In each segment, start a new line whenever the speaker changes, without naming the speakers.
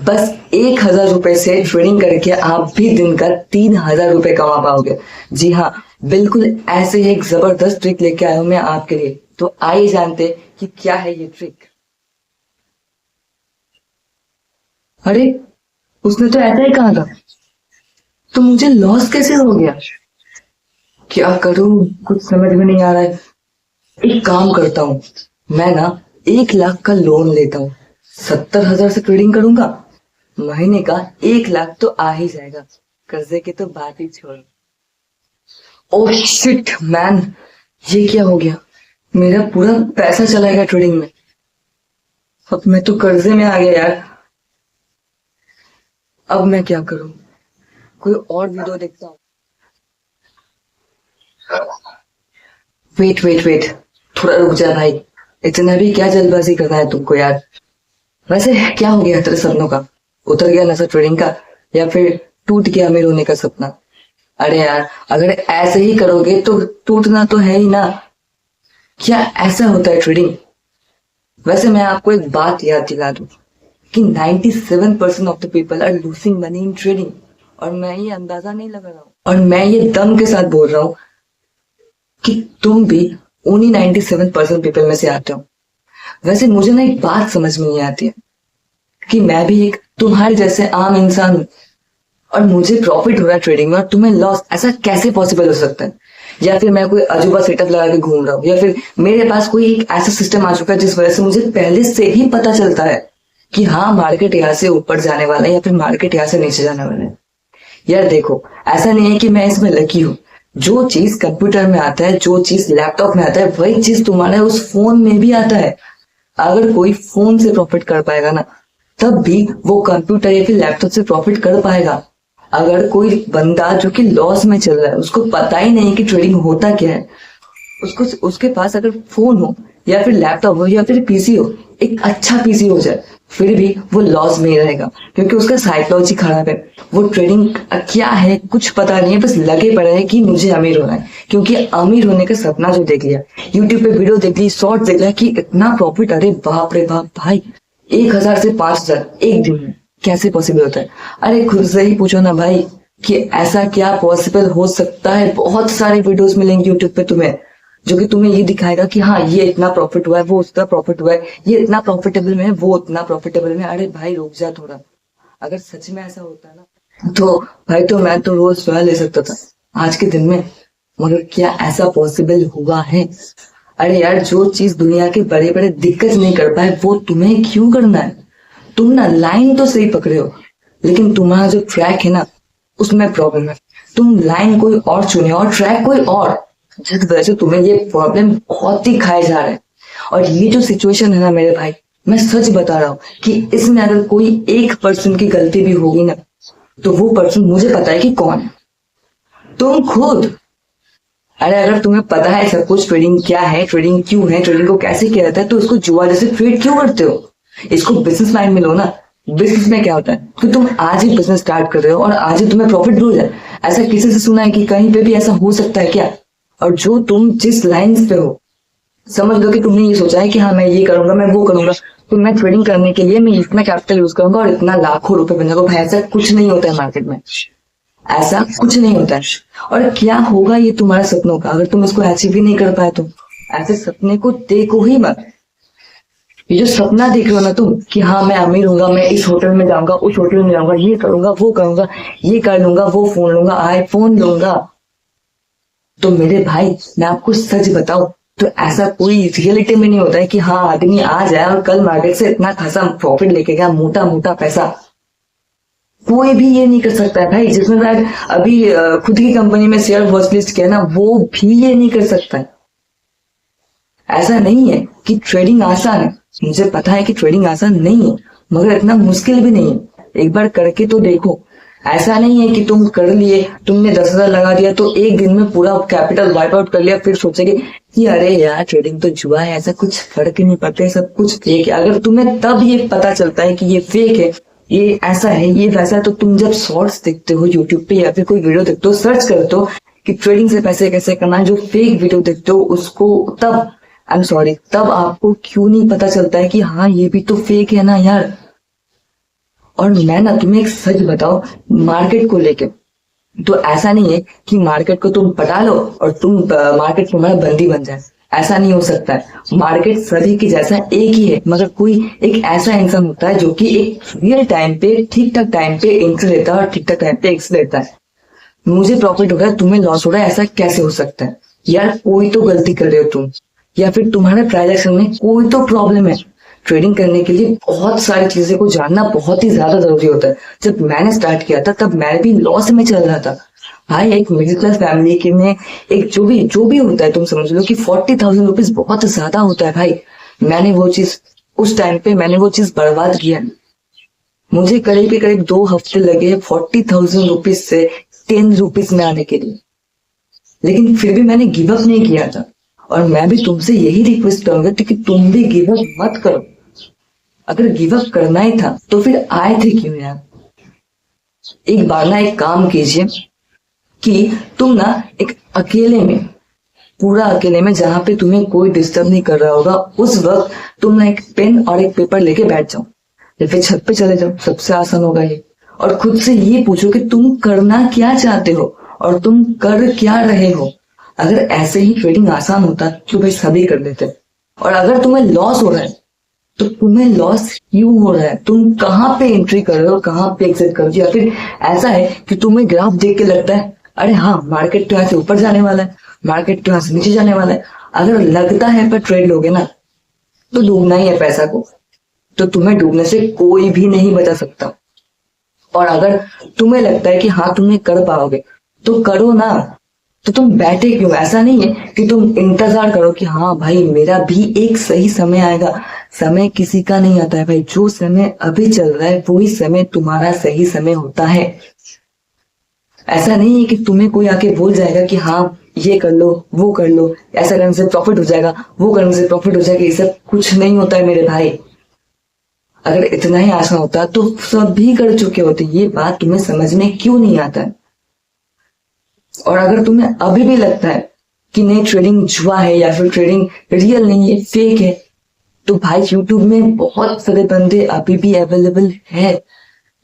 बस 1,000 रुपए से ट्रेडिंग करके आप भी दिन का 3,000 रुपए कमा पाओगे। जी हाँ, बिल्कुल ऐसे ही एक जबरदस्त ट्रिक लेके आया हूं मैं आपके लिए। तो आइए जानते कि क्या है ये ट्रिक। अरे, उसने तो ऐसा ही कहा था, तो मुझे लॉस कैसे हो गया? क्या करूं, कुछ समझ में नहीं आ रहा है। एक काम करता हूँ, मैं ना 1 लाख का लोन लेता हूँ, 70,000 से ट्रेडिंग करूंगा, महीने का 1 लाख तो आ ही जाएगा। कर्जे की तो बात ही छोड़। ओह शिट मैन, ये क्या हो गया? मेरा पूरा पैसा चला गया ट्रेडिंग में। अब मैं तो कर्जे में आ गया यार। अब मैं क्या करूं? कोई और वीडियो देखता हूँ। वेट वेट वेट, थोड़ा रुक जा भाई। इतना भी क्या जल्दबाजी करना है तुमको यार। वैसे क्या हो गया तेरे सपनों का? उतर गया नशा ट्रेडिंग का, या फिर टूट गया अमीर होने का सपना? अरे यार, अगर ऐसे ही करोगे तो टूटना तो है ही ना। क्या ऐसा होता है ट्रेडिंग? वैसे मैं आपको एक बात याद दिला दूं कि 97% of the people are losing money in trading. और मैं ये अंदाजा नहीं लगा रहा हूँ, और मैं ये दम के साथ बोल रहा हूँ कि तुम भी उन्हीं 97% पीपल में से आते हो। वैसे मुझे ना एक बात समझ में नहीं आती है कि मैं भी एक तुम्हारे जैसे आम इंसान हूँ, और मुझे प्रॉफिट हो रहा है ट्रेडिंग में और तुम्हें लॉस। ऐसा कैसे पॉसिबल हो सकता है? या फिर मैं कोई अजूबा सेटअप लगा के घूम रहा हूँ, या फिर मेरे पास कोई एक ऐसा सिस्टम आ चुका है जिस वजह से मुझे पहले से ही पता चलता है कि हाँ, मार्केट यहाँ से ऊपर जाने वाला है या फिर मार्केट यहाँ से नीचे जाने वाला है। यार देखो, ऐसा नहीं है कि मैं इसमें लकी हूँ। जो चीज कंप्यूटर में आता है, जो चीज लैपटॉप में आता है, वही चीज तुम्हारे उस फोन में भी आता है। अगर कोई फोन से प्रॉफिट कर पाएगा ना, तब भी वो कंप्यूटर या फिर लैपटॉप से प्रॉफिट कर पाएगा। अगर कोई बंदा जो कि लॉस में चल रहा है, उसको पता ही नहीं कि ट्रेडिंग होता क्या है, उसको उसके पास अगर फोन हो या फिर लैपटॉप हो या फिर पीसी हो, एक अच्छा पीसी हो जाए, फिर भी वो लॉस में ही रहेगा, क्योंकि उसका साइकोलॉजी खराब है। वो ट्रेडिंग क्या है कुछ पता नहीं है, बस लगे पड़े हैं कि मुझे अमीर होना है, क्योंकि अमीर होने का सपना जो देख लिया, यूट्यूब पे वीडियो देख ली, शॉर्ट देख लिया कि इतना प्रॉफिट, अरे बाप रे बाप भाई, 1,000 से 5,000 एक दिन में कैसे पॉसिबल होता है? अरे खुद से ही पूछो ना भाई कि ऐसा क्या पॉसिबल हो सकता है। बहुत सारे वीडियोस मिलेंगे यूट्यूब पे तुम्हें, जो कि तुम्हें ये दिखाएगा कि हाँ, ये इतना प्रॉफिट हुआ है, वो उतना प्रॉफिट हुआ है, ये इतना प्रॉफिटेबल में है, वो उतना प्रॉफिटेबल में है। अरे भाई रुक जा थोड़ा। अगर सच में ऐसा होता है ना, तो भाई तो मैं तो रोज सोया ले सकता था आज के दिन में। मगर क्या ऐसा पॉसिबल हुआ है? अरे यार, जो चीज दुनिया के बड़े बड़े दिग्गज नहीं कर पाए, वो तुम्हें क्यों करना है? तुम ना लाइन तो सही पकड़े हो, लेकिन तुम्हारा जो ट्रैक है ना, उसमें प्रॉब्लम है। तुम लाइन कोई और चुने और ट्रैक कोई और, जिस वजह से तुम्हें ये प्रॉब्लम बहुत ही खाए जा रहे हैं। और ये जो सिचुएशन है ना मेरे भाई, मैं सच बता रहा हूँ कि इसमें अगर कोई 1% की गलती भी होगी ना, तो वो पर्सन मुझे पता है कि कौन है। तुम खुद। अरे अगर तुम्हें पता है सब कुछ, ट्रेडिंग क्या है, ट्रेडिंग क्यों है, ट्रेडिंग को कैसे किया जाता है, तो इसको जुआ जैसे ट्रेड क्यों करते हो? इसको बिजनेस माइंड में लो ना। बिजनेस में क्या होता है कि तुम आज ही बिजनेस स्टार्ट कर रहे हो और आज ही तुम्हें प्रॉफिट हो जाए। ऐसा किसी से सुना है कि कहीं पे भी ऐसा हो सकता है क्या? और जो तुम जिस लाइंस पे हो, समझ लो कि तुमने ये सोचा है कि हाँ, मैं ये करूंगा, मैं वो करूंगा, तो मैं ट्रेडिंग करने के लिए मैं इतना कैपिटल यूज करूंगा और इतना लाखों रुपए बन जाऊंगा। ऐसा कुछ नहीं होता है मार्केट में, ऐसा कुछ नहीं होता है। और क्या होगा ये तुम्हारे सपनों का, अगर तुम इसको अचीव भी नहीं कर पाए तो? ऐसे सपने को देखो ही मत। ये जो सपना देख रहे हो ना तुम कि हाँ, मैं अमीर हूंगा, मैं इस होटल में जाऊंगा, उस होटल में जाऊंगा, ये करूंगा, वो करूंगा, ये कर लूंगा, वो फोन लूंगा, आईफोन लूंगा, तो मेरे भाई मैं आपको सच बताऊं तो ऐसा कोई रियलिटी में नहीं होता है कि हाँ, आदमी आ जाए और कल मार्केट से इतना खासा प्रॉफिट लेके गया, मोटा मोटा पैसा। कोई भी ये नहीं कर सकता है भाई। जिसमें मैं अभी खुद की कंपनी में शेयर वॉच लिस्ट किया ना, वो भी ये नहीं कर सकता है। ऐसा नहीं है कि ट्रेडिंग आसान है, मुझे पता है कि ट्रेडिंग आसान नहीं है, मगर इतना मुश्किल भी नहीं है। एक बार करके तो देखो। ऐसा नहीं है कि तुम कर लिए, तुमने 10,000 लगा दिया तो एक दिन में पूरा कैपिटल वाइप आउट कर लिया, फिर सोचेगे कि अरे यार, ट्रेडिंग तो जुआ है, ऐसा कुछ फर्क ही नहीं पड़ता, सब कुछ फेक है। अगर तुम्हें तब ये पता चलता है कि ये फेक है, ये ऐसा है, ये वैसा है, तो तुम जब शॉर्ट्स देखते हो यूट्यूब पे या फिर कोई वीडियो देखते हो, सर्च करते हो कि ट्रेडिंग से पैसे कैसे करना है, जो फेक वीडियो देखते हो उसको, तब आई एम सॉरी, तब आपको क्यों नहीं पता चलता है कि हाँ, ये भी तो फेक है ना यार। और मैं ना तुम्हें एक सच बताऊं, मार्केट को लेके तो ऐसा नहीं है कि मार्केट को तुम पटा लो और तुम मार्केट तुम्हारा बंदी बन जाए। ऐसा नहीं हो सकता है। मार्केट सभी की जैसा एक ही है, मगर कोई एक ऐसा इंसान होता है जो कि एक रियल टाइम पे ठीक ठाक टाइम पे एंट्री लेता है और ठीक ठाक टाइम पे एग्जिट लेता है। मुझे प्रॉफिट हो रहा है, तुम्हें लॉस हो रहा है, ऐसा कैसे हो सकता है यार? कोई तो गलती कर रहे हो तुम, या फिर तुम्हारे ट्रांजैक्शन में कोई तो प्रॉब्लम है। ट्रेडिंग करने के लिए बहुत सारी चीजें को जानना बहुत ही ज्यादा जरूरी होता है। जब मैंने स्टार्ट किया था तब मैं भी लॉस में चल रहा था भाई। एक मिडिल क्लास फैमिली के में एक जो भी होता है, तुम समझ लो कि 40,000 रुपीज बहुत ज्यादा होता है भाई। मैंने वो चीज उस टाइम पे मैंने वो चीज बर्बाद किया। मुझे करीब 2 हफ्ते लगे 40,000 रुपीज से 10 रुपीज में आने के लिए, लेकिन फिर भी मैंने गिव अप नहीं किया था। और मैं भी तुमसे यही रिक्वेस्ट करूंगा कि तुम भी गिव अप मत करो। अगर गिव अप करना ही था तो फिर आए थे क्यों यार? एक बार ना एक काम कीजिए कि तुम ना एक अकेले में, पूरा अकेले में, जहां पे तुम्हें कोई डिस्टर्ब नहीं कर रहा होगा, उस वक्त तुम ना एक पेन और एक पेपर लेके बैठ जाओ या फिर छत पे चले जाओ। सबसे आसान होगा ये। और खुद से ये पूछो कि तुम करना क्या चाहते हो और तुम कर क्या रहे हो। अगर ऐसे ही ट्रेडिंग आसान होता तो भाई सभी कर लेते। और अगर तुम्हें लॉस हो रहा है तो तुम्हें लॉस क्यों हो रहा है? तुम कहाँ पे एंट्री कर रहे हो, कहाँ पे एग्जिट कर रहे हो? या फिर ऐसा है कि तुम्हें ग्राफ देख के लगता है अरे हाँ, मार्केट तो यहाँ से ऊपर जाने वाला है, मार्केट तो यहाँ से नीचे जाने वाला है। अगर लगता है पर ट्रेड लोगे ना तो डूबना ही है पैसा को। तो तुम्हें डूबने से कोई भी नहीं बचा सकता। और अगर तुम्हें लगता है कि हाँ तुम्हें कर पाओगे तो करो ना। तो तुम बैठे क्यों? ऐसा नहीं है कि तुम इंतजार करो कि हाँ भाई मेरा भी एक सही समय आएगा। समय किसी का नहीं आता है भाई। जो समय अभी चल रहा है वही समय तुम्हारा सही समय होता है। ऐसा नहीं है कि तुम्हें कोई आके बोल जाएगा कि हाँ ये कर लो, वो कर लो, ऐसा करने से प्रॉफिट हो जाएगा, वो करने से प्रॉफिट हो जाएगा। ये सब कुछ नहीं होता है मेरे भाई। अगर इतना ही आसान होता तो सब भी कर चुके होते। ये बात तुम्हें समझ में क्यों नहीं आता है? और अगर तुम्हें अभी भी लगता है कि नहीं ट्रेडिंग जुआ है या फिर ट्रेडिंग रियल नहीं है, फेक है, तो भाई यूट्यूब में बहुत सारे बंदे अभी भी अवेलेबल है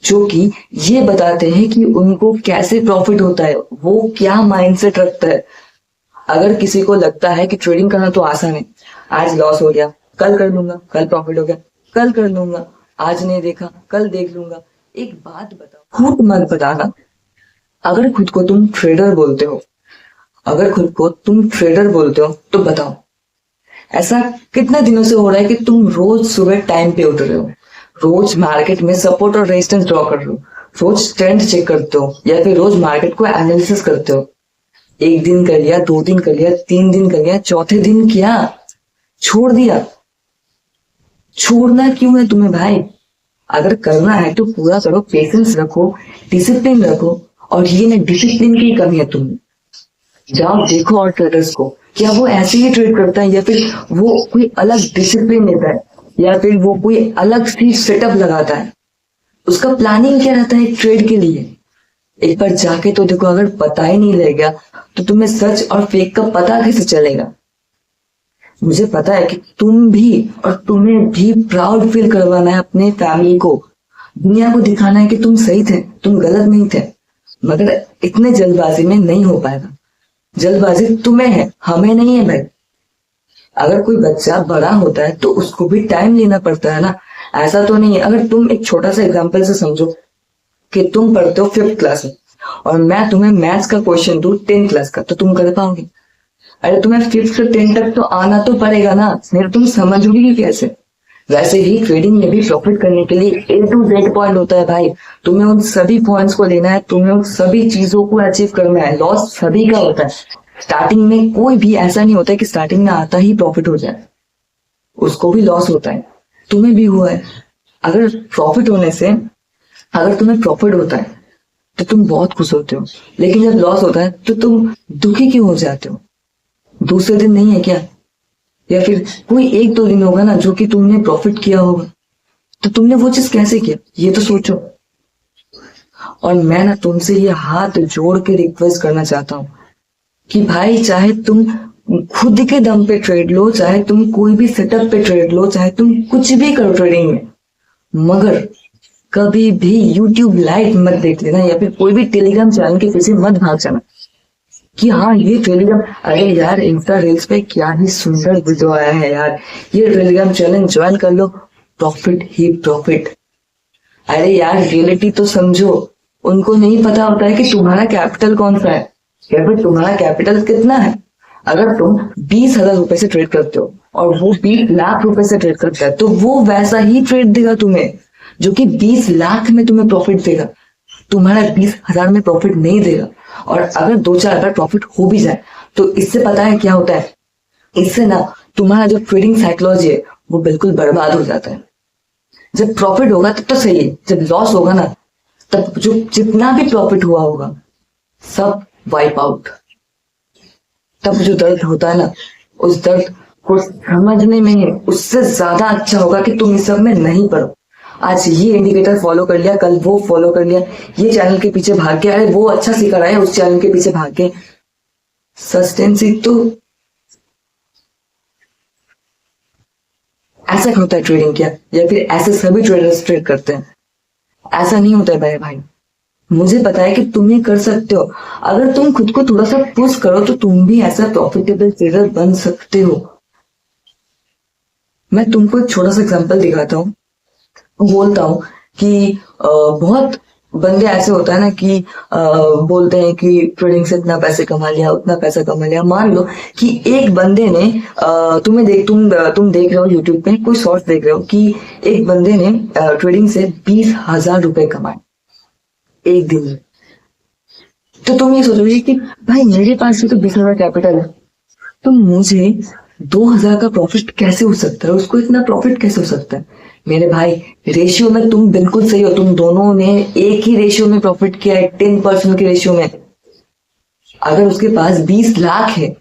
जो कि ये बताते हैं कि उनको कैसे प्रॉफिट होता है, वो क्या माइंडसेट रखता है। अगर किसी को लगता है कि ट्रेडिंग करना तो आसान है, आज लॉस हो गया कल कर लूंगा, कल प्रॉफिट हो गया कल कर लूंगा, आज नहीं देखा कल देख लूंगा। एक बात बताओ, खुद मत बताना। अगर खुद को तुम ट्रेडर बोलते हो, अगर खुद को तुम ट्रेडर बोलते हो तो बताओ ऐसा कितने दिनों से हो रहा है कि तुम रोज सुबह टाइम पे उठ रहे हो, रोज मार्केट में सपोर्ट और रेजिस्टेंस ड्रॉ कर रहे हो, रोज ट्रेंड चेक करते हो या फिर रोज मार्केट को एनालिसिस करते हो। एक दिन कर लिया, 2 दिन कर लिया, 3 दिन कर लिया, चौथे दिन क्या छोड़ दिया? छोड़ना क्यों है तुम्हें भाई? अगर करना है तो पूरा करो, पेशेंस रखो, डिसिप्लिन रखो। और ये ना डिसिप्लिन की कमी है तुम्हें। जाओ देखो और ट्रेडर्स को, क्या वो ऐसे ही ट्रेड करता है या फिर वो कोई अलग डिसिप्लिन लेता है या फिर वो कोई अलग सी सेटअप लगाता है? उसका प्लानिंग क्या रहता है ट्रेड के लिए? एक बार जाके तो देखो। अगर पता ही नहीं लगेगा तो तुम्हें सच और फेक का पता कैसे चलेगा? मुझे पता है कि तुम भी और तुम्हें भी प्राउड फील करवाना है अपने फैमिली को, दुनिया को दिखाना है कि तुम सही थे, तुम गलत नहीं थे। मगर इतने जल्दबाजी में नहीं हो पाएगा। जल्दबाजी तुम्हें है, हमें नहीं है भाई। अगर कोई बच्चा बड़ा होता है तो उसको भी टाइम लेना पड़ता है ना। ऐसा तो नहीं है। अगर तुम एक छोटा सा एग्जांपल से समझो कि तुम पढ़ते हो 5th क्लास में और मैं तुम्हें मैथ्स का क्वेश्चन दूं 10th क्लास का, तो तुम कर पाओगे? अरे तुम्हें 5th से 10 तक तो आना तो पड़ेगा ना, नहीं तुम समझोगे कैसे? वैसे ही ट्रेडिंग में भी प्रॉफिट करने के लिए A to Z पॉइंट होता है भाई। तुम्हें उन सभी पॉइंट्स को लेना है, तुम्हें उन सभी चीजों को अचीव करना है। लॉस सभी का होता है। स्टार्टिंग में कोई भी ऐसा नहीं होता है कि स्टार्टिंग में आता ही प्रॉफिट हो जाए, उसको भी लॉस होता है। तुम्हें भी हुआ है। अगर प्रॉफिट होने से, अगर तुम्हें प्रॉफिट होता है तो तुम बहुत खुश होते हो, लेकिन जब लॉस होता है तो तुम दुखी क्यों हो जाते हो? दूसरे दिन नहीं है क्या? या फिर कोई 1-2 दिन होगा ना जो कि तुमने प्रॉफिट किया होगा, तो तुमने वो चीज कैसे किया ये तो सोचो। और मैं ना तुमसे ये हाथ जोड़ के रिक्वेस्ट करना चाहता हूँ कि भाई चाहे तुम खुद के दम पे ट्रेड लो, चाहे तुम कोई भी सेटअप पे ट्रेड लो, चाहे तुम कुछ भी करो ट्रेडिंग में, मगर कभी भी यूट्यूब लाइव मत देख लेना या फिर कोई भी टेलीग्राम चैनल के पीछे मत भाग जाना कि हाँ ये टेलीग्राम, अरे यार इंस्टा रील्स पे क्या ही सुंदर वीडियो आया है यार, ये टेलीग्राम चैनल ज्वाइन कर लो, प्रॉफिट ही प्रॉफिट। अरे यार रियलिटी तो समझो, उनको नहीं पता होता है कि तुम्हारा कैपिटल कौन सा है या फिर तुम्हारा कैपिटल कितना है। अगर तुम 20,000 रुपए से ट्रेड करते हो और वो 20 लाख रुपए से ट्रेड करता है तो वो वैसा ही ट्रेड देगा तुम्हें जो कि 20 लाख में तुम्हें प्रॉफिट देगा, तुम्हारा 20,000 में प्रॉफिट नहीं देगा। और अगर 2-4 अगर प्रॉफिट हो भी जाए तो इससे पता है क्या होता है, इससे ना तुम्हारा जो ट्रेडिंग साइकोलॉजी है वो बिल्कुल बर्बाद हो जाता है। जब प्रॉफिट होगा तब तो सही है, जब लॉस होगा ना तब जो जितना भी प्रॉफिट हुआ होगा सब वाइप आउट। तब जो दर्द होता है ना, उस दर्द को समझने में उससे ज्यादा अच्छा होगा कि तुम इस सब में नहीं पड़ो। आज ये इंडिकेटर फॉलो कर लिया, कल वो फॉलो कर लिया, ये चैनल के पीछे भाग के, अरे वो अच्छा सिखा रहा है उस चैनल के पीछे भाग के, सस्टेन सीख तो ऐसा होता है ट्रेडिंग क्या, या फिर ऐसे सभी ट्रेडर्स ट्रेड करते हैं? ऐसा नहीं होता है मेरे भाई, मुझे पता है कि तुम ये कर सकते हो। अगर तुम खुद को थोड़ा सा पुश करो तो तुम भी ऐसा प्रॉफिटेबल ट्रेडर बन सकते हो। मैं तुमको एक छोटा सा एग्जांपल दिखाता हूँ। बोलता हूँ कि बहुत बंदे ऐसे होता है ना कि बोलते हैं कि ट्रेडिंग से इतना पैसे कमा लिया, उतना पैसा कमा लिया। मान लो कि एक बंदे ने तुम देख रहे हो यूट्यूब पे कोई शॉर्ट्स देख रहे हो कि एक बंदे ने ट्रेडिंग से 20,000 रुपए कमाए एक दिन में। तो तुम ये सोचोगे कि भाई मेरे पास भी तो 20,000 कैपिटल है, तो मुझे 2,000 का प्रॉफिट कैसे हो सकता है, उसको इतना प्रॉफिट कैसे हो सकता है? मेरे भाई रेशियो में तुम बिल्कुल सही हो, तुम दोनों ने एक ही रेशियो में प्रॉफिट किया है, 10% के रेशियो में। अगर उसके पास 20 लाख है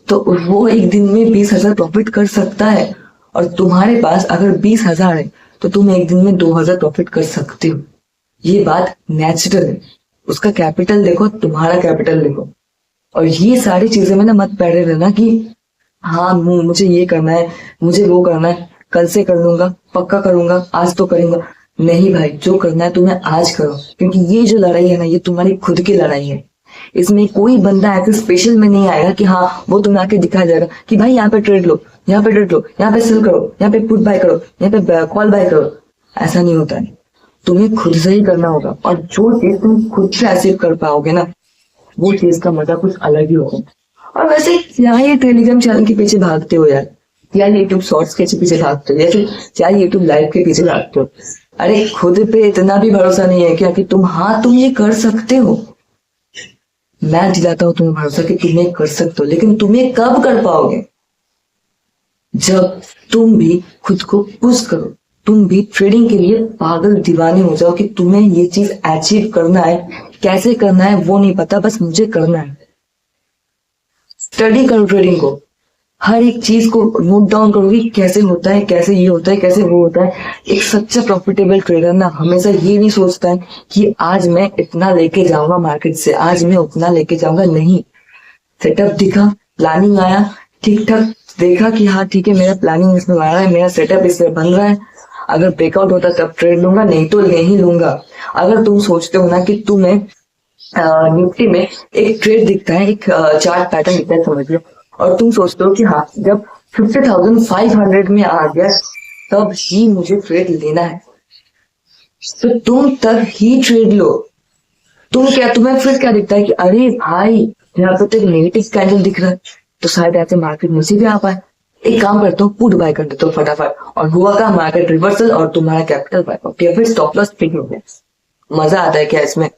तो वो एक दिन में 20,000 प्रॉफिट कर सकता है, और तुम्हारे पास अगर 20,000 है तो तुम एक दिन में 2,000 प्रॉफिट कर सकते हो। ये बात नेचुरल है। उसका कैपिटल देखो, तुम्हारा कैपिटल देखो, और ये सारी चीजें में ना मत पड़े रहना कि हाँ मुझे ये करना है, मुझे वो करना है, कल से कर लूंगा, पक्का करूंगा, आज तो करूंगा। नहीं भाई, जो करना है तुम्हें आज करो, क्योंकि ये जो लड़ाई है ना ये तुम्हारी खुद की लड़ाई है। इसमें कोई बंदा ऐसे स्पेशल में नहीं आएगा कि हाँ वो तुम्हें आके दिखाया जाएगा कि भाई यहाँ पे ट्रेड लो, यहाँ पे ट्रेड लो, यहाँ पे सेल करो, यहाँ पे पुट बाय करो, यहाँ पे कॉल बाय करो। ऐसा नहीं होता है, तुम्हें खुद से ही करना होगा। और जो चीज तुम खुद से अचीव कर पाओगे ना वो चीज का मजा कुछ अलग ही होगा। और वैसे क्या ये टेलीग्राम चैनल के पीछे भागते हो यार, या यूट्यूब शॉर्ट्स के पीछे भागते हो, या फिर क्या यूट्यूब लाइव के पीछे भागते हो? अरे खुद पे इतना भी भरोसा नहीं है क्या कि तुम ये कर सकते हो? मैं दिलाता हूँ तुम्हें भरोसा कि तुम ये कर सकते हो, लेकिन तुम ये कब कर पाओगे? जब तुम भी खुद को पुश करो, तुम भी ट्रेडिंग के लिए पागल दीवाने हो जाओ कि तुम्हें ये चीज अचीव करना है। कैसे करना है वो नहीं पता, बस मुझे करना है। स्टडी करो ट्रेडिंग को, हर एक चीज को नोट डाउन करो कि कैसे होता है, कैसे ये होता है, कैसे वो होता है। एक सच्चा प्रॉफिटेबल ट्रेडर ना हमेशा ये नहीं सोचता है कि आज मैं इतना लेके जाऊंगा मार्केट से, आज मैं उतना लेके जाऊंगा। नहीं, सेटअप दिखा, प्लानिंग आया, ठीक ठाक देखा कि हाँ ठीक है मेरा प्लानिंग इसमें बना रहा है, मेरा सेटअप इसमें बन रहा है, अगर ब्रेकआउट होता तब ट्रेड लूंगा, नहीं तो नहीं लूंगा। अगर तुम सोचते हो ना कि तुम्हें निफ्टी में एक ट्रेड दिखता है, एक चार्ट पैटर्न दिखता है समझ लो, और तुम सोचते हो कि हाँ जब 50,500 में आ गया तब ही मुझे ट्रेड लेना है, तो तुम तब ही ट्रेड लो। तुम्हें फिर क्या दिखता है कि अरे भाई यहाँ पे तो एक नेगेटिव कैंडल दिख रहा है, तो शायद ऐसे मार्केट मुझे भी आ पाए, एक काम करता हूँ पुट बाय कर देता हूँ फटाफट, और हुआ का मार्केट रिवर्सल और तुम्हारा कैपिटल बाय आउट, या फिर स्टॉप लॉस पिक हो गया। मजा आता है क्या इसमें?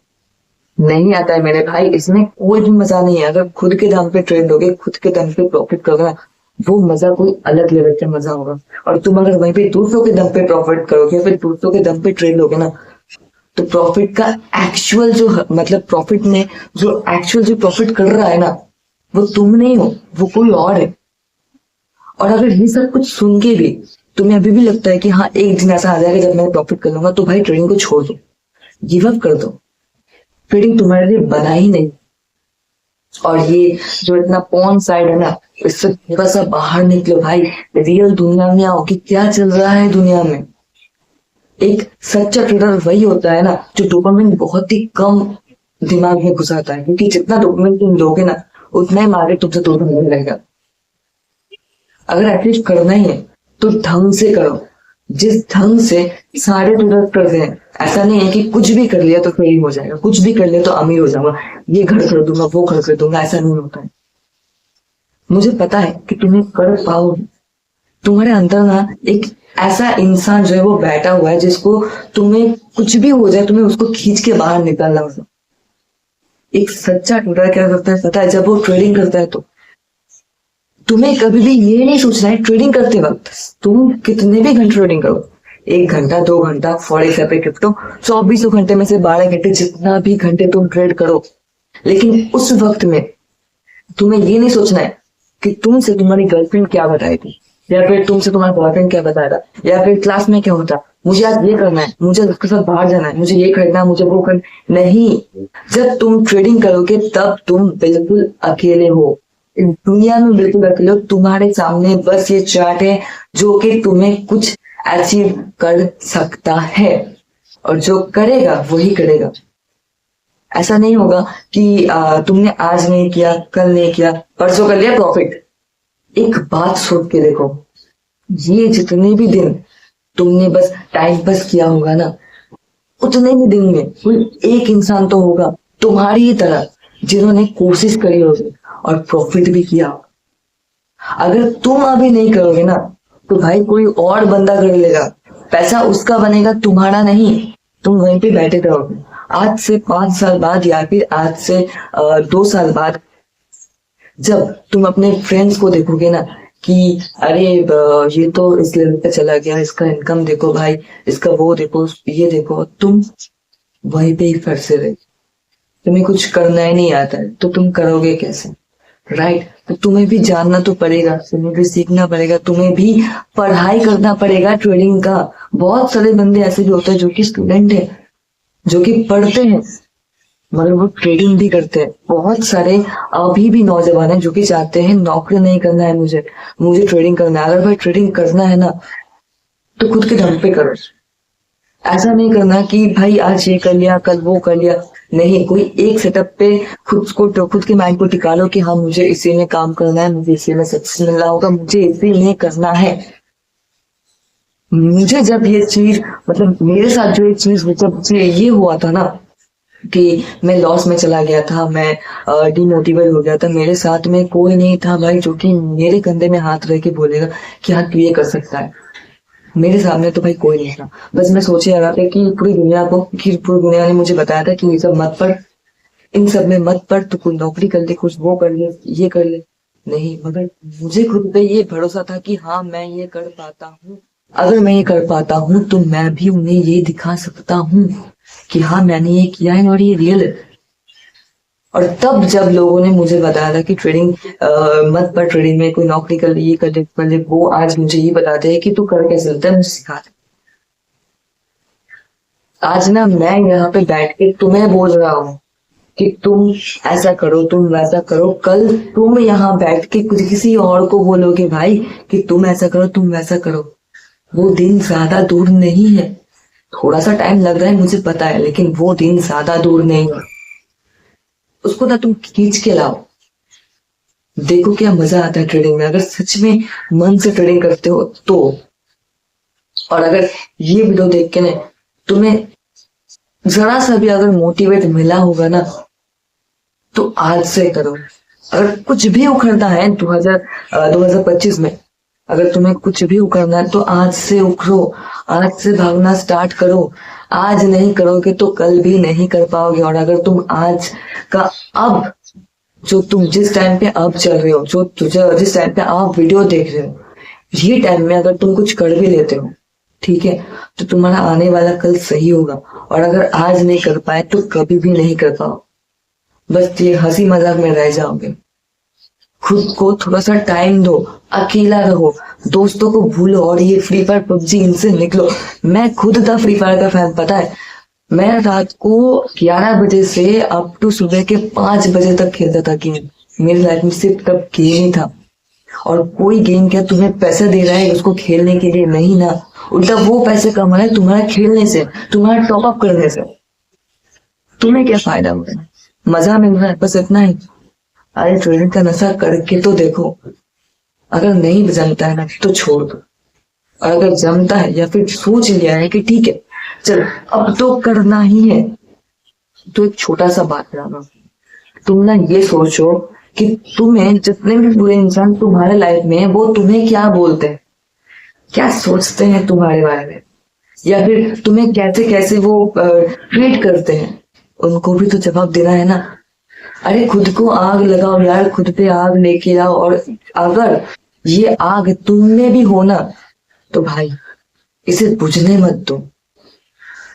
नहीं आता है मेरे भाई, इसमें कोई भी मजा नहीं है। अगर खुद के दम पे ट्रेड लोगे, खुद के दम पे प्रॉफिट करोगे ना, वो मजा कोई अलग लेवल का मजा होगा। और तुम अगर वहीं पे दूसरों के दम पे प्रॉफिट करोगे, फिर दूसरों के दम पे ट्रेड लोगे ना, तो प्रॉफिट का एक्चुअल जो मतलब प्रॉफिट में जो एक्चुअल जो प्रॉफिट कर रहा है ना वो तुम नहीं हो, वो कोई और है। और अगर ये सब कुछ सुन के भी तुम्हें अभी भी लगता है कि हाँ एक दिन ऐसा आ जाएगा जब मैं प्रॉफिट कर लूंगा, तो भाई ट्रेडिंग को छोड़ दो, गिव अप कर दो। ट्रेडिंग तुम्हारे लिए बना ही नहीं। और ये जो इतना पॉन साइड है ना, इससे थोड़ा सा बाहर निकलो भाई, रियल दुनिया में आओ कि क्या चल रहा है दुनिया में। एक सच्चा ट्रेडर वही होता है ना जो डोपामिन बहुत ही कम दिमाग में घुसाता है, क्योंकि जितना डोपामिन तुम दोगे ना उतना ही मार्केट तुमसे दूर होने लगेगा। अगर एटलीस्ट करना ही है तो ढंग से करो, जिस ढंग से सारे ट्रेडर करते हैं। ऐसा नहीं है कि कुछ भी कर लिया तो फेल हो जाएगा, कुछ भी कर लिया तो अमीर हो जाऊंगा, ये घर कर दूंगा वो घर कर दूंगा, ऐसा नहीं होता है। मुझे पता है कि तुम्हें कर पाओगे। तुम्हारे अंदर ना एक ऐसा इंसान जो है वो बैठा हुआ है जिसको तुम्हें कुछ भी हो जाए तुम्हें उसको खींच के बाहर निकालना होगा। एक सच्चा ट्रेडर क्या करता है पता है? जब वो ट्रेडिंग करता है तो तुम्हें कभी भी ये नहीं सोचना है ट्रेडिंग करते वक्त तुम कितने भी घंटे ट्रेडिंग करो, 1 घंटा 2 घंटा फॉरेक्स पे क्रिप्टो, 24 घंटे में से 12 घंटे जितना भी घंटे तुम ट्रेड करो, लेकिन उस वक्त में तुम्हें ये नहीं सोचना है कि तुमसे तुम्हारी गर्लफ्रेंड क्या बताएगी, या फिर तुमसे तुम्हारा बॉयफ्रेंड क्या बताएगा, या फिर क्लास में क्या होता, मुझे आज ये करना है, मुझे उसके साथ बाहर जाना है, मुझे ये खरीदना है, मुझे वो करना नहीं। जब तुम ट्रेडिंग करोगे तब तुम बिल्कुल अकेले हो, दुनिया में बिल्कुल अकेले हो। तुम्हारे सामने बस ये चार्ट है जो कि तुम्हें कुछ अचीव कर सकता है, और जो करेगा वही करेगा। ऐसा नहीं होगा कि तुमने आज नहीं किया, कल नहीं किया, परसों कर लिया प्रॉफिट। एक बात सोच के देखो, ये जितने भी दिन तुमने बस टाइम पास किया होगा ना, उतने ही दिन में कोई एक इंसान तो होगा तुम्हारी ही तरह जिन्होंने कोशिश करी होगी और प्रॉफिट भी किया। अगर तुम अभी नहीं करोगे ना तो भाई कोई और बंदा कर लेगा, पैसा उसका बनेगा तुम्हारा नहीं। तुम वहीं पे बैठे रहोगे। आज से 5 साल बाद या फिर आज से 2 साल बाद जब तुम अपने फ्रेंड्स को देखोगे ना कि अरे ये तो इस लेवल पे चला गया, इसका इनकम देखो भाई, इसका वो देखो, ये देखो, तुम वहीं पे ही फंसे रहे। तुम्हें कुछ करना ही नहीं आता है तो तुम करोगे कैसे? राइट? तो तुम्हें भी जानना तो पड़ेगा, तुम्हें भी सीखना पड़ेगा, तुम्हें भी पढ़ाई करना पड़ेगा ट्रेडिंग का। बहुत सारे बंदे ऐसे भी होते हैं जो कि स्टूडेंट है, जो कि पढ़ते हैं मगर वो ट्रेडिंग भी करते हैं। बहुत सारे अभी भी नौजवान हैं जो कि चाहते हैं नौकरी नहीं करना है, मुझे ट्रेडिंग करना है। अगर भाई ट्रेडिंग करना है ना तो खुद के दम पे करो। ऐसा नहीं करना कि भाई आज ये कर लिया कल वो कर लिया, नहीं। कोई एक सेटअप पे खुद के माइंड को टिका लो कि हाँ मुझे इसी में काम करना है, मुझे इसी में सक्सेस मिलना होगा, मुझे इसी में करना है। मुझे जब ये चीज मतलब मेरे साथ जो एक चीज जब ये हुआ था ना कि मैं लॉस में चला गया था, मैं डिमोटिवेट हो गया था, मेरे साथ में कोई नहीं था भाई जो कि मेरे कंधे में हाथ रख के बोलेगा कि हाँ तू ये कर सकता है। मेरे सामने तो भाई कोई नहीं था। बस मैं सोचे आ रहा था कि पूरी दुनिया ने मुझे बताया था कि ये सब मत पढ़, इन सब में मत पढ़, तो कोई नौकरी कर ले, कुछ वो कर ले, ये कर ले। नहीं, मगर मुझे खुद पे ये भरोसा था कि हाँ मैं ये कर पाता हूँ। अगर मैं ये कर पाता हूँ तो मैं भी उन्हें ये दिखा सकता हूँ कि हाँ मैंने ये किया है और ये रियल है। और तब जब लोगों ने मुझे बताया था कि ट्रेडिंग मत पर, ट्रेडिंग में कोई नौकरी कर ले, ये कर ले, वो आज मुझे ये बताते हैं कि तू कर कैसे लेता है, मुझे सिखा दे। आज ना मैं यहाँ पे बैठ के तुम्हें बोल रहा हूँ कि तुम ऐसा करो, तुम वैसा करो। कल तुम यहाँ बैठ के कुछ किसी और को बोलोगे भाई कि तुम ऐसा करो, तुम वैसा करो। वो दिन ज्यादा दूर नहीं है। थोड़ा सा टाइम लग रहा है मुझे पता है, लेकिन वो दिन ज्यादा दूर नहीं है। उसको ना तुम खींच के लाओ। देखो क्या मजा आता है ट्रेडिंग में, अगर सच में मन से ट्रेडिंग करते हो तो। और अगर ये वीडियो देख के ना तुम्हें जरा सा भी अगर मोटिवेट मिला होगा ना तो आज से करो। अगर कुछ भी उखड़ना है 2025 में, अगर तुम्हें कुछ भी उखड़ना है तो आज से उखड़ो, आज से भागना स्टार्ट करो। आज नहीं करोगे तो कल भी नहीं कर पाओगे। और अगर तुम आज का अब जो तुम जिस टाइम पे अब चल रहे हो, जिस टाइम पे आप वीडियो देख रहे हो, ये टाइम में अगर तुम कुछ कर भी लेते हो, ठीक है, तो तुम्हारा आने वाला कल सही होगा। और अगर आज नहीं कर पाए तो कभी भी नहीं कर पाओ। बस ये हंसी मजाक में रह जाओगे। खुद को थोड़ा सा टाइम दो, अकेला रहो, दोस्तों को भूलो और ये फ्री फायर पबजी इनसे निकलो। मैं खुद था फ्री फायर का फैन, पता है। मैं रात को 11 बजे से अप टू सुबह के 5 बजे तक खेलता था गेम। मेरी लाइफ में सिर्फ तब गेम ही था। और कोई गेम क्या तुम्हें पैसा दे रहा है उसको खेलने के लिए? नहीं ना, उल्टा वो पैसे कमा रहा है तुम्हारा खेलने से, तुम्हारा टॉप अप करने से। तुम्हें क्या फायदा हो रहा है? मजा मिल रहा है, बस इतना ही। अरे ट्रेडिंग का नशा करके तो देखो, अगर नहीं जमता है ना तो छोड़ दो, और अगर जमता है या फिर सोच लिया है कि ठीक है चल अब तो करना ही है, तो एक छोटा सा बात बता रहा हूं। तुम ना ये सोचो कि तुम्हें जितने भी बुरे इंसान तुम्हारे लाइफ में है वो तुम्हें क्या बोलते हैं, क्या सोचते हैं तुम्हारे बारे में, या फिर तुम्हें कैसे कैसे वो ट्रीट करते हैं, उनको भी तो जवाब देना है ना। अरे खुद को आग लगाओ यार, खुद पे आग लेके आओ, और अगर ये आग तुम में भी हो ना तो भाई इसे बुझने मत दो,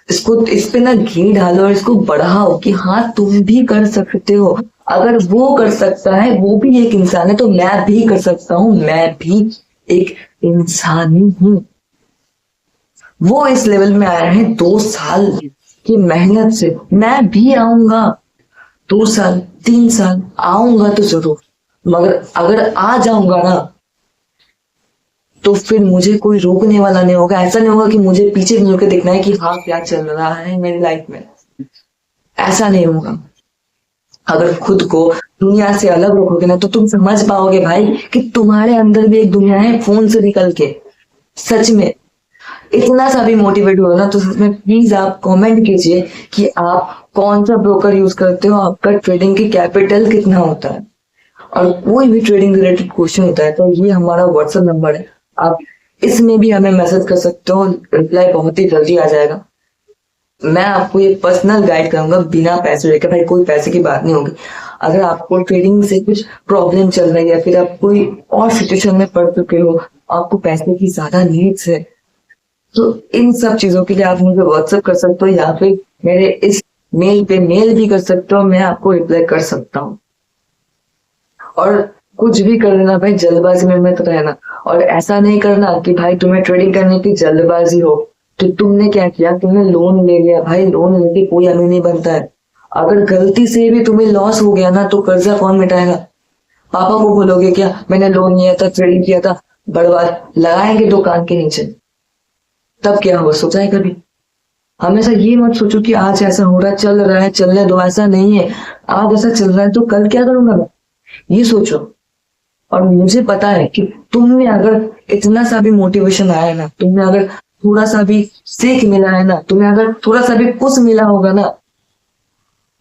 इसको इस पे ना घी डालो और इसको बढ़ाओ कि हाँ तुम भी कर सकते हो। अगर वो कर सकता है, वो भी एक इंसान है, तो मैं भी कर सकता हूँ, मैं भी एक इंसान ही हूँ। वो इस लेवल में आया है 2 साल की मेहनत से, मैं भी आऊंगा 2 साल 3 साल आऊंगा तो जरूर, मगर अगर आ जाऊंगा ना तो फिर मुझे कोई रोकने वाला नहीं होगा। ऐसा नहीं होगा कि मुझे पीछे मुड़ के देखना है कि हाँ क्या चल रहा है मेरी लाइफ में, ऐसा नहीं होगा। अगर खुद को दुनिया से अलग रखोगे ना तो तुम समझ पाओगे भाई कि तुम्हारे अंदर भी एक दुनिया है फोन से निकल के। सच में इतना सा भी मोटिवेट हो ना तो उसमें प्लीज आप कमेंट कीजिए कि आप कौन सा ब्रोकर यूज करते हो, आपका ट्रेडिंग की कैपिटल कितना होता है, और कोई भी ट्रेडिंग रिलेटेड क्वेश्चन होता है तो ये हमारा व्हाट्सएप नंबर है, आप इसमें भी हमें मैसेज कर सकते हो, रिप्लाई बहुत ही जल्दी आ जाएगा। मैं आपको ये पर्सनल गाइड करूंगा बिना पैसे लेके, भाई कोई पैसे की बात नहीं होगी। अगर आपको ट्रेडिंग से कुछ प्रॉब्लम चल रही है, फिर आप कोई और सिचुएशन में पड़ चुके हो, आपको पैसे की ज्यादा नीड्स है, तो इन सब चीजों के लिए आप मुझे व्हाट्सएप कर सकते हो या फिर मेरे इस मेल पे मेल भी कर सकते हो, मैं आपको रिप्लाई कर सकता हूँ। और कुछ भी कर लेना भाई, जल्दबाजी में मत रहना, और ऐसा नहीं करना कि भाई तुम्हें ट्रेडिंग करने की जल्दबाजी हो तो तुमने क्या किया, तुमने लोन ले लिया। भाई लोन लेके कोई अमीर नहीं बनता है, अगर गलती से भी तुम्हें लॉस हो गया ना तो कर्जा कौन मिटाएगा? पापा को बोलोगे क्या मैंने लोन लिया था, ट्रेडिंग किया था, बर्बाद लगाएंगे दुकान के नीचे, तब क्या होगा सोचा है कभी? हमेशा ये मत सोचो कि आज ऐसा हो रहा है, चल रहा है चलने दो, ऐसा नहीं है। आज ऐसा चल रहा है तो कल क्या करूंगा मैं, ये सोचो। और मुझे पता है कि तुम्हें अगर इतना सा भी मोटिवेशन आया ना, तुम्हें अगर थोड़ा सा भी सीख मिला है ना, तुम्हें अगर थोड़ा सा भी कुछ मिला होगा ना,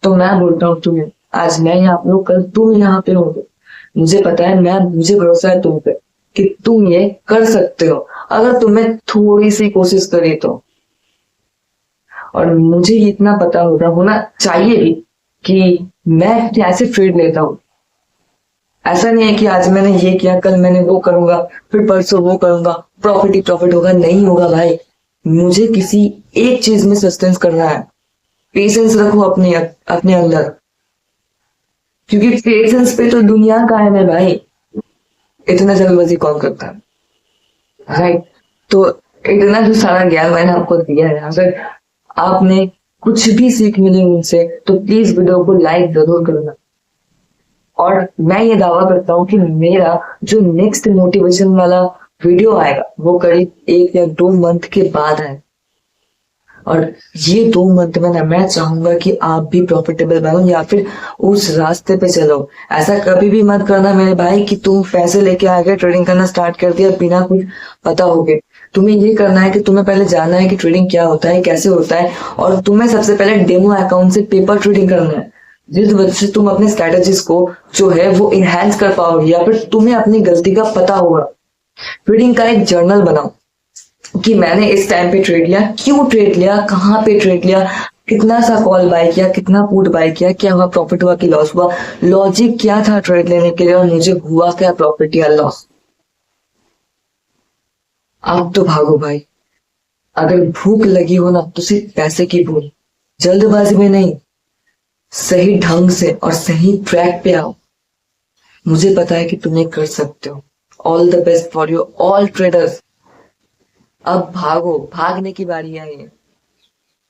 तो मैं बोलता हूँ तुम्हें आज मैं यहाँ पे हूँ, कल तुम यहाँ पे होगे। मुझे पता है, मुझे भरोसा है तुम पे कि तुम ये कर सकते हो, अगर तुम्हें थोड़ी सी कोशिश करी तो। और मुझे इतना पता होना चाहिए भी कि मैं कैसे ट्रेड लेता हूँ। ऐसा नहीं है कि आज मैंने ये किया कल मैंने वो करूंगा, फिर परसों वो करूंगा, प्रॉफिट ही प्रॉफिट होगा, नहीं होगा भाई। मुझे किसी एक चीज में सस्टेंस करना है, पेशेंस रखो अपने अपने अंदर, क्योंकि पेशेंस पे तो दुनिया कायम है भाई, इतना जल्दबाजी कौन करता है, राइट? तो इतना जो सारा ज्ञान मैंने आपको दिया है, अगर आपने कुछ भी सीख मिली उनसे तो प्लीज वीडियो को लाइक जरूर करना। और मैं ये दावा करता हूँ कि मेरा जो नेक्स्ट मोटिवेशन वाला वीडियो आएगा वो करीब 1 या 2 मंथ के बाद है, और ये 2 मंथ में ना मैं चाहूंगा कि आप भी प्रॉफिटेबल बनो या फिर उस रास्ते पे चलो। ऐसा कभी भी मत करना मेरे भाई कि तुम पैसे लेके आ गए ट्रेडिंग करना स्टार्ट कर दिया बिना कुछ पता हो गए। तुम्हें ये करना है कि तुम्हें पहले जानना है कि ट्रेडिंग क्या होता है, कैसे होता है, और तुम्हें सबसे पहले डेमो अकाउंट से पेपर ट्रेडिंग करना है, जिस वजह से तुम अपने स्ट्रेटेजीज को जो है वो इनहेंस कर पाओगे, या फिर तुम्हें अपनी गलती का पता होगा। ट्रेडिंग का एक जर्नल बनाओ कि मैंने इस टाइम पे ट्रेड लिया, क्यों ट्रेड लिया, कहाँ पे ट्रेड लिया, कितना सा कॉल बाय किया, कितना पुट बाय किया, क्या हुआ, प्रॉफिट हुआ कि लॉस हुआ, लॉजिक क्या था ट्रेड लेने के लिए, और मुझे हुआ क्या प्रॉफिट या लॉस। आप तो भागो भाई, अगर भूख लगी हो ना तो सिर्फ पैसे की भूख, जल्दबाजी में नहीं, सही ढंग से और सही ट्रैक पे आओ। मुझे पता है कि तुम ये कर सकते हो। All the best for you all traders. अब भागो, भागने की बारी आई है।